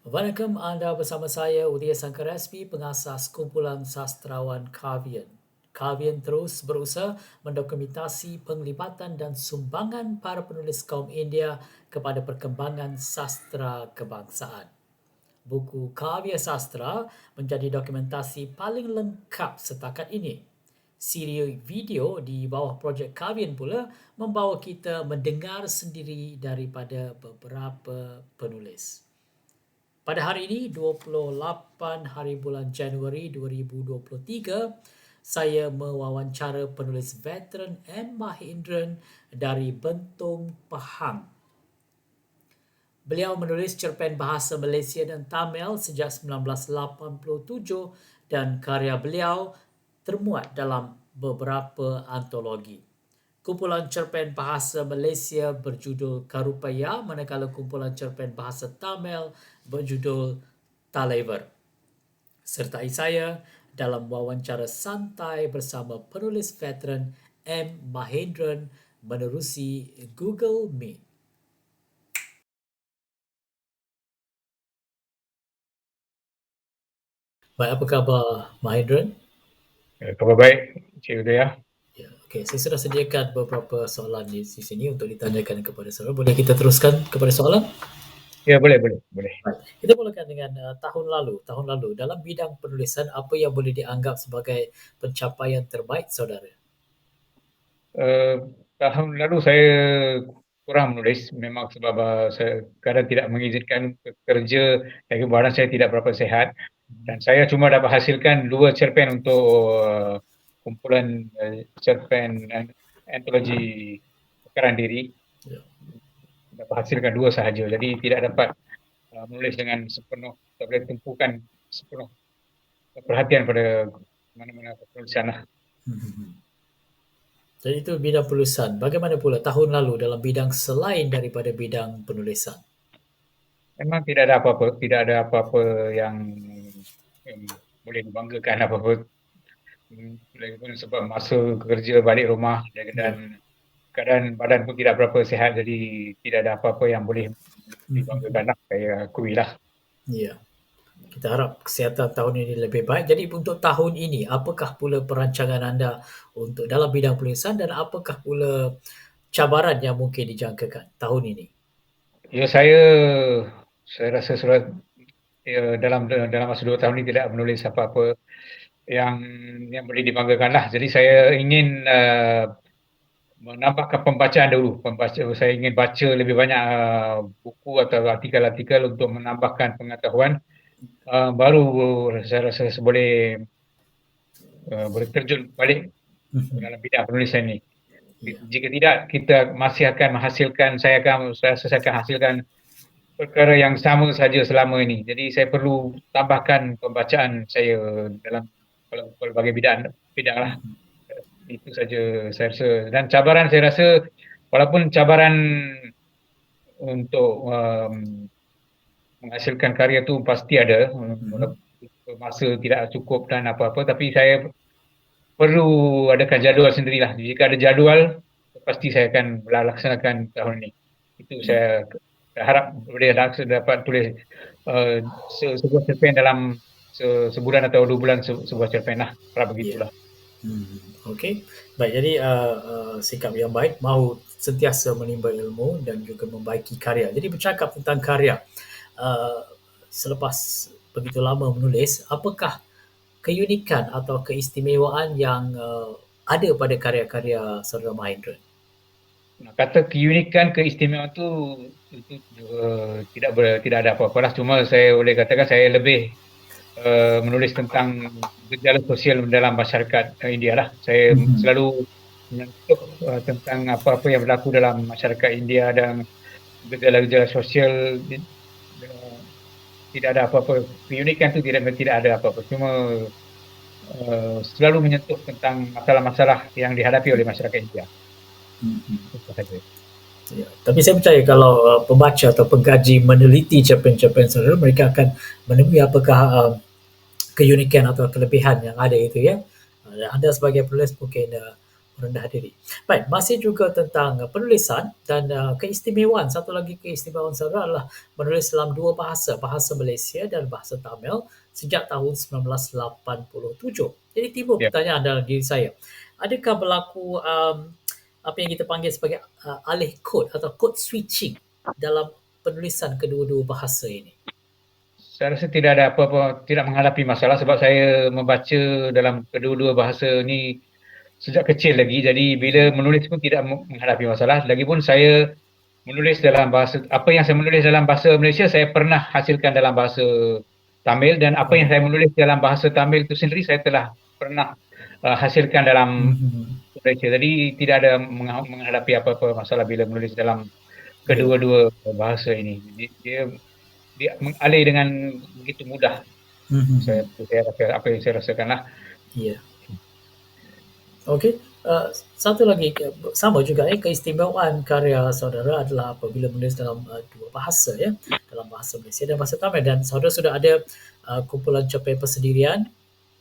Waalaikum, anda bersama saya Udia Sangkaresmi, pengasas kumpulan sastrawan Kavian. Kavian terus berusaha mendokumentasi penglibatan dan sumbangan para penulis kaum India kepada perkembangan sastra kebangsaan. Buku Kavya Sastra menjadi dokumentasi paling lengkap setakat ini. Siri video di bawah projek Kavian pula membawa kita mendengar sendiri daripada beberapa penulis. Pada hari ini, 28 hari bulan Januari 2023, saya mewawancara penulis veteran M. Mahindran dari Bentong, Pahang. Beliau menulis cerpen bahasa Malaysia dan Tamil sejak 1987 dan karya beliau termuat dalam beberapa antologi. Kumpulan cerpen bahasa Malaysia berjudul Karupaya, manakala kumpulan cerpen bahasa Tamil berjudul Talaivar. Sertai saya dalam wawancara santai bersama penulis veteran M. Mahindran menerusi Google Meet. Baik, apa khabar Mahindran? Khabar baik, Cik Udaya. Ya, okey. Saya sudah sediakan beberapa soalan di sini untuk ditanyakan kepada saudara. Boleh kita teruskan kepada soalan? Ya, boleh. Baik. Kita mulakan dengan tahun lalu dalam bidang penulisan, apa yang boleh dianggap sebagai pencapaian terbaik saudara? Tahun lalu saya kurang menulis memang sebab saya kadang tidak mengizinkan kerja, lagi badan saya tidak berapa sihat dan saya cuma dapat hasilkan 2 cerpen untuk kumpulan cerpen antologi perkaran diri. Ya. Dapat hasilkan 2 sahaja. Jadi tidak dapat menulis dengan sepenuh, tak boleh tumpukan sepenuh perhatian pada mana-mana penulisan lah. Jadi itu bidang penulisan. Bagaimana pula tahun lalu dalam bidang selain daripada bidang penulisan? Memang tidak ada apa-apa yang boleh dibanggakan apa-apa. Lagipun sebab masa kerja balik rumah Ya. dan keadaan badan pun tidak berapa sihat, jadi tidak ada apa-apa yang boleh dibanggakan lah, saya akui lah. Ya. Kita harap kesihatan tahun ini lebih baik. Jadi untuk tahun ini, apakah pula perancangan anda untuk dalam bidang penulisan dan apakah pula cabaran yang mungkin dijangkakan tahun ini? Ya, saya rasa sudah dalam masa 2 tahun ini tidak menulis apa-apa yang boleh dibanggakan lah. Jadi saya ingin menambahkan pembacaan dulu. Saya ingin baca lebih banyak buku atau artikel-artikel untuk menambahkan pengetahuan. Baru saya rasa boleh terjun balik dalam bidang penulisan ini. Ya. Jika tidak, kita masih akan menghasilkan, saya akan hasilkan perkara yang sama saja selama ini. Jadi saya perlu tambahkan pembacaan saya dalam pelbagai bidang lah. Itu saja saya rasa. Dan cabaran saya rasa, walaupun cabaran untuk menghasilkan karya tu pasti ada, masa tidak cukup dan apa-apa, tapi saya perlu adakan jadual sendirilah. Jika ada jadual, pasti saya akan laksanakan tahun ini. Itu saya harap boleh dapat tulis sebuah cerpen dalam sebulan atau 2 bulan sebuah cerpen lah. Harap begitulah. Okey. Baik, jadi sikap yang baik, mahu sentiasa menimba ilmu dan juga membaiki karya. Jadi bercakap tentang karya, selepas begitu lama menulis, apakah keunikan atau keistimewaan yang ada pada karya-karya saudara Mahindra? Nah, kata keunikan, keistimewaan tu tidak ada apa-apa lah. Cuma saya boleh katakan saya lebih menulis tentang gejala sosial dalam masyarakat India lah. Saya selalu menyentuh tentang apa-apa yang berlaku dalam masyarakat India dan gejala-gejala sosial. Tidak ada apa-apa. Keunikan tu tidak ada apa-apa. Cuma selalu menyentuh tentang masalah-masalah yang dihadapi oleh masyarakat India. Itu saja. Ya, tapi saya percaya kalau pembaca atau pengkaji meneliti cerpen-cerpen saudara, mereka akan menemui apakah keunikan atau kelebihan yang ada itu ya. Anda sebagai penulis mungkin rendah diri. Baik, masih juga tentang penulisan dan keistimewaan. Satu lagi keistimewaan saudara adalah menulis dalam dua bahasa, bahasa Malaysia dan bahasa Tamil sejak tahun 1987. Jadi timbul Ya. pertanyaan dalam diri saya. Adakah berlaku apa yang kita panggil sebagai alih kod atau code switching dalam penulisan kedua-dua bahasa ini? Saya rasa tidak ada apa-apa, tidak menghadapi masalah sebab saya membaca dalam kedua-dua bahasa ni sejak kecil lagi. Jadi bila menulis pun tidak menghadapi masalah. Lagipun saya menulis dalam bahasa, apa yang saya menulis dalam bahasa Malaysia saya pernah hasilkan dalam bahasa Tamil, dan apa yang Oh. saya menulis dalam bahasa Tamil itu sendiri saya telah pernah hasilkan dalam Mhm. Malaysia. Jadi tidak ada menghadapi apa-apa masalah bila menulis dalam Ya. kedua-dua bahasa ini. Jadi dia mengalih dengan begitu mudah. Mhm. Saya rasa apa yang saya rasakan lah. Ya. Okey, satu lagi sama juga keistimewaan karya saudara adalah apabila menulis dalam dua bahasa ya, dalam bahasa Malaysia dan bahasa Tamil, dan saudara sudah ada kumpulan cerpen persendirian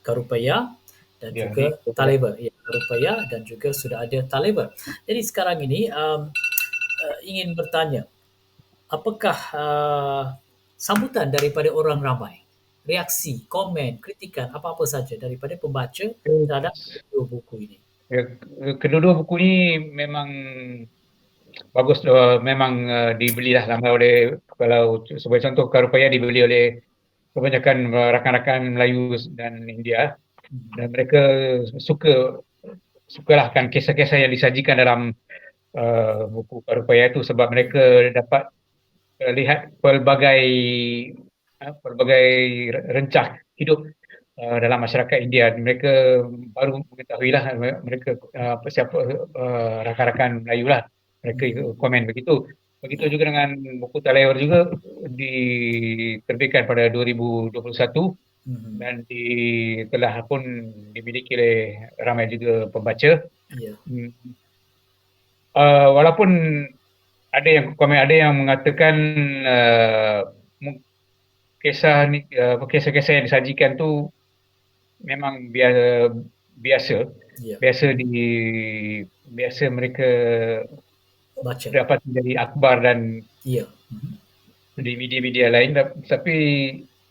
Karupaya dan Ya, ni juga Taleba. Ya, Karupaya dan juga sudah ada Taleba. Jadi sekarang ini ingin bertanya, apakah sambutan daripada orang ramai, reaksi, komen, kritikan apa-apa saja daripada pembaca terhadap kedua buku ini? ya, kedua-dua buku ni memang bagus, memang dibelilah ramai oleh, kalau sebagai contoh Karupaya dibeli oleh kebanyakan rakan-rakan Melayu dan India, Mhm. dan mereka sukalah akan kisah-kisah yang disajikan dalam buku Karupaya itu sebab mereka dapat lihat pelbagai rencah hidup dalam masyarakat India. Mereka baru mengetahuilah mereka siapa rakan-rakan Melayu lah, mereka Mhm. komen begitu. Begitu Ya. juga dengan buku Talaiwar juga diterbitkan pada 2021 Mhm. dan telah pun dimiliki oleh ramai juga pembaca. Ya. Hmm, walaupun ada yang komen, ada yang mengatakan uh, kisah-kisah yang disajikan tu memang biasa Ya. biasa di biasa mereka Baca. dapat dari akhbar dan Ya. Mhm. di media-media lain, tapi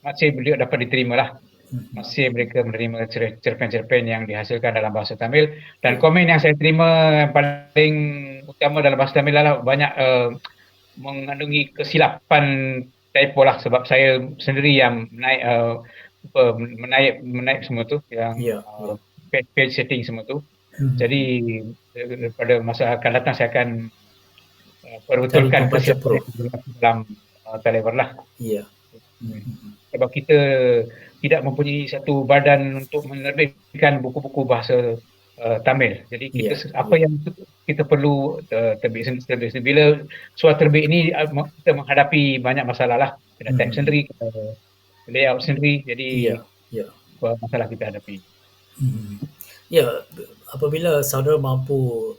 masih beliau dapat diterima lah, Mhm. masih mereka menerima cerpen-cerpen yang dihasilkan dalam bahasa Tamil. Dan Ya. komen yang saya terima yang paling utama dalam bahasa Tamil adalah banyak mengandungi kesilapan typo lah, sebab saya sendiri yang menaik semua tu, yang Ya. Ya. page setting semua tu. Jadi Mhm. pada masa akan datang saya akan Cari perbetulkan pembaca kesilapan pro. yang berlaku dalam Telever lah. Ya. Hmm. Mhm. Sebab kita tidak mempunyai satu badan untuk menerbitkan buku-buku bahasa Tamil. Jadi kita Ya. apa Ya. yang kita perlu terbit sendiri. Bila suatu terbit ini kita menghadapi banyak masalah lah. Kena type Mhm. sendiri, kena layout sendiri. Jadi Ya. Ya. masalah kita hadapi. Mhm. Ya, apabila saudara mampu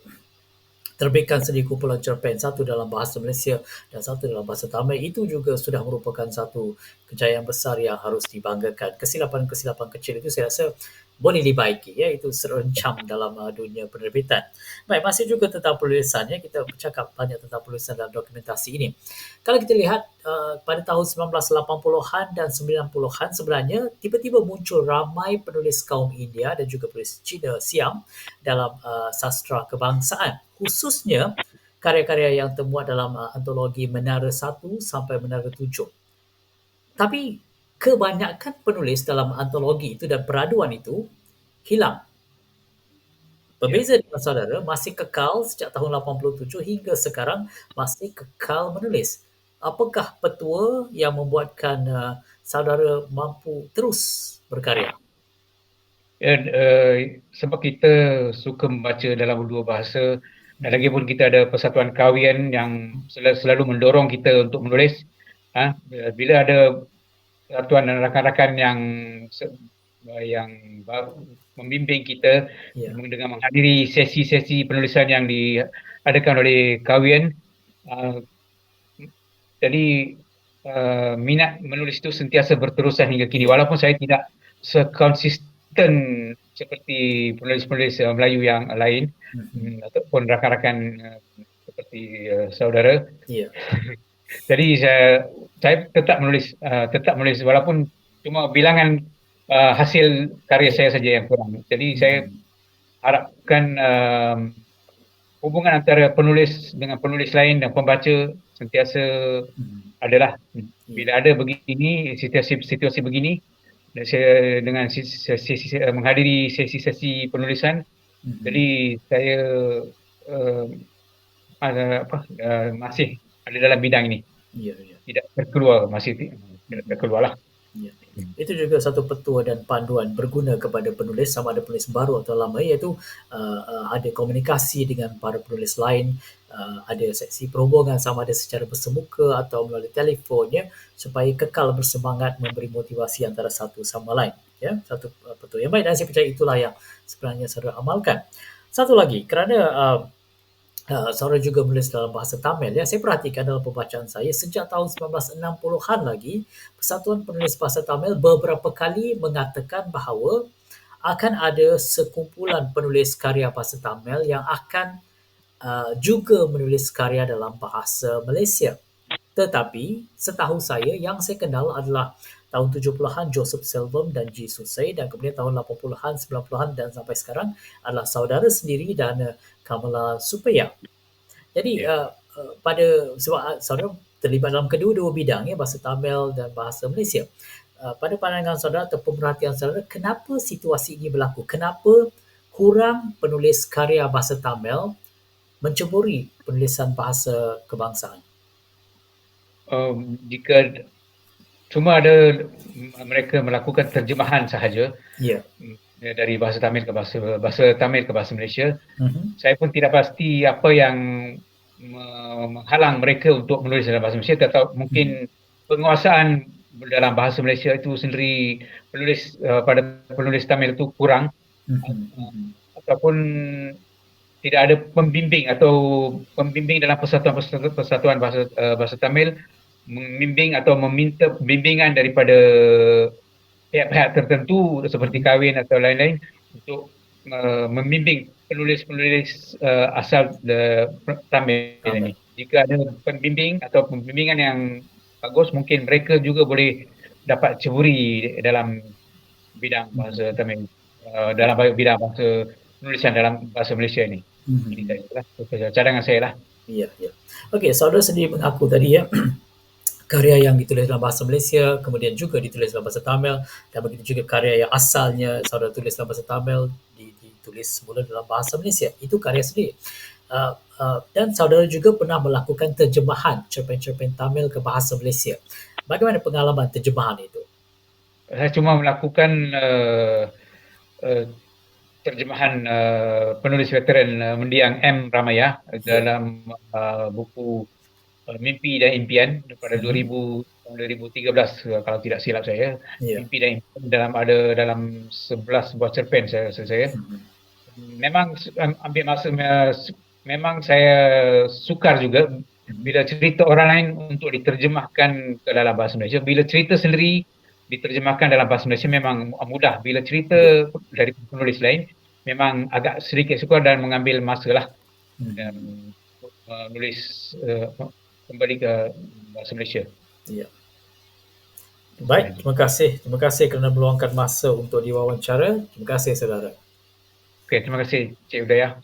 terbitkan sendiri kumpulan cerpen, satu dalam bahasa Malaysia dan satu dalam bahasa Tamil, itu juga sudah merupakan satu kejayaan besar yang harus dibanggakan. Kesilapan-kesilapan kecil itu saya rasa boleh dibaiki, ya, itu serencam dalam dunia penerbitan. Baik, masih juga tentang penulisan, ya, kita bercakap banyak tentang penulisan dalam dokumentasi ini. Kalau kita lihat pada tahun 1980-an dan 90-an, sebenarnya tiba-tiba muncul ramai penulis kaum India dan juga penulis Cina Siam dalam sastra kebangsaan, khususnya karya-karya yang termuat dalam antologi Menara 1 sampai Menara 7. Tapi kebanyakan penulis dalam antologi itu dan peraduan itu hilang. Ya. Berbeza dengan saudara, masih kekal sejak tahun 87 hingga sekarang masih kekal menulis. Apakah petua yang membuatkan saudara mampu terus berkarya? Ya, sebab kita suka membaca dalam dua bahasa, dan lagi pun kita ada persatuan kawian yang selalu mendorong kita untuk menulis. Bila ada persatuan dan rakan-rakan yang membimbing kita Ya, dengan menghadiri sesi-sesi penulisan yang diadakan oleh kawian, uh, jadi minat menulis itu sentiasa berterusan hingga kini, ya, walaupun saya tidak sekonsisten seperti penulis-penulis Melayu yang lain ataupun rakan-rakan seperti saudara. Ya. Jadi saya tetap menulis walaupun cuma bilangan hasil karya saya saja yang kurang. Jadi saya harapkan hubungan antara penulis dengan penulis lain dan pembaca sentiasa adalah bila ada begini situasi begini dan saya dengan menghadiri sesi-sesi penulisan, jadi saya masih ada dalam bidang ini. Ya, ya. Tidak terkeluar lah. Ya. Itu juga satu petua dan panduan berguna kepada penulis, sama ada penulis baru atau lama, iaitu ada komunikasi dengan para penulis lain, ada seksi perhubungan sama ada secara bersemuka atau melalui telefon, ya, supaya kekal bersemangat memberi motivasi antara satu sama lain. Ya, satu petua yang baik dan saya percaya itulah yang sebenarnya saudara amalkan. Satu lagi, kerana saudara juga menulis dalam bahasa Tamil, ya, saya perhatikan dalam pembacaan saya sejak tahun 1960-an lagi, Persatuan Penulis Bahasa Tamil beberapa kali mengatakan bahawa akan ada sekumpulan penulis karya bahasa Tamil yang akan juga menulis karya dalam bahasa Malaysia. Tetapi setahu saya yang saya kenal adalah tahun 70-an Joseph Silvam dan G. Susay, dan kemudian tahun 80-an, 90-an dan sampai sekarang adalah saudara sendiri dan Kamala Supaya. Jadi pada sebab saudara terlibat dalam kedua-dua bidang, ya, bahasa Tamil dan bahasa Malaysia. Pada pandangan saudara atau pemerhatian saudara, kenapa situasi ini berlaku? Kenapa kurang penulis karya bahasa Tamil menceburi penulisan bahasa kebangsaan? Jika cuma ada mereka melakukan terjemahan sahaja, Ya. dari bahasa Tamil ke bahasa Malaysia, saya pun tidak pasti apa yang menghalang mereka untuk menulis dalam bahasa Malaysia, atau mungkin penguasaan dalam bahasa Malaysia itu sendiri pada penulis Tamil itu kurang, ataupun tidak ada pembimbing dalam persatuan bahasa Tamil membimbing atau meminta bimbingan daripada pihak-pihak tertentu seperti kahwin atau lain-lain untuk membimbing penulis-penulis asal Tamil ini. Jika ada pembimbing atau pembimbingan yang bagus, mungkin mereka juga boleh dapat ceburi dalam bidang bahasa Tamil, dalam bidang bahasa penulisan dalam bahasa Malaysia ini. Jadi cadangan saya lah. Ya, ya. Okey, saudara sendiri mengaku tadi, ya, karya yang ditulis dalam bahasa Malaysia kemudian juga ditulis dalam bahasa Tamil, dan begitu juga karya yang asalnya saudara tulis dalam bahasa Tamil ditulis semula dalam bahasa Malaysia. Itu karya sendiri. Dan saudara juga pernah melakukan terjemahan cerpen-cerpen Tamil ke bahasa Malaysia. Bagaimana pengalaman terjemahan itu? Saya cuma melakukan terjemahan penulis veteran mendiang M. Ramaya dalam buku Mimpi dan Impian pada 2013 kalau tidak silap saya. Mimpi dan Impian dalam 11 buah cerpen saya. Memang ambil masa, memang saya sukar juga bila cerita orang lain untuk diterjemahkan ke dalam bahasa Malaysia. Bila cerita sendiri diterjemahkan dalam bahasa Malaysia memang mudah. Bila cerita dari penulis lain memang agak sedikit sukar dan mengambil masa lah dan menulis kembali ke bahasa Malaysia. Ya. Baik, terima kasih kerana meluangkan masa untuk diwawancara. Terima kasih saudara. Okey, terima kasih Cik Udaya.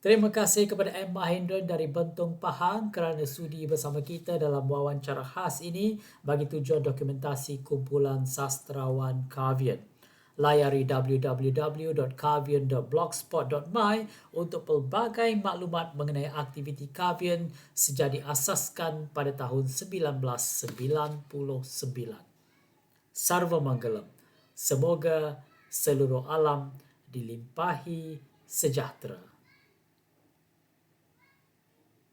Terima kasih kepada M. Mahendran dari Bentong Pahang kerana sudi bersama kita dalam wawancara khas ini bagi tujuan dokumentasi kumpulan sastrawan Kavian. Layari www.kavian.blogspot.my untuk pelbagai maklumat mengenai aktiviti Kavian sejak diasaskan pada tahun 1999. Sarva Manggalam. Semoga seluruh alam dilimpahi sejahtera.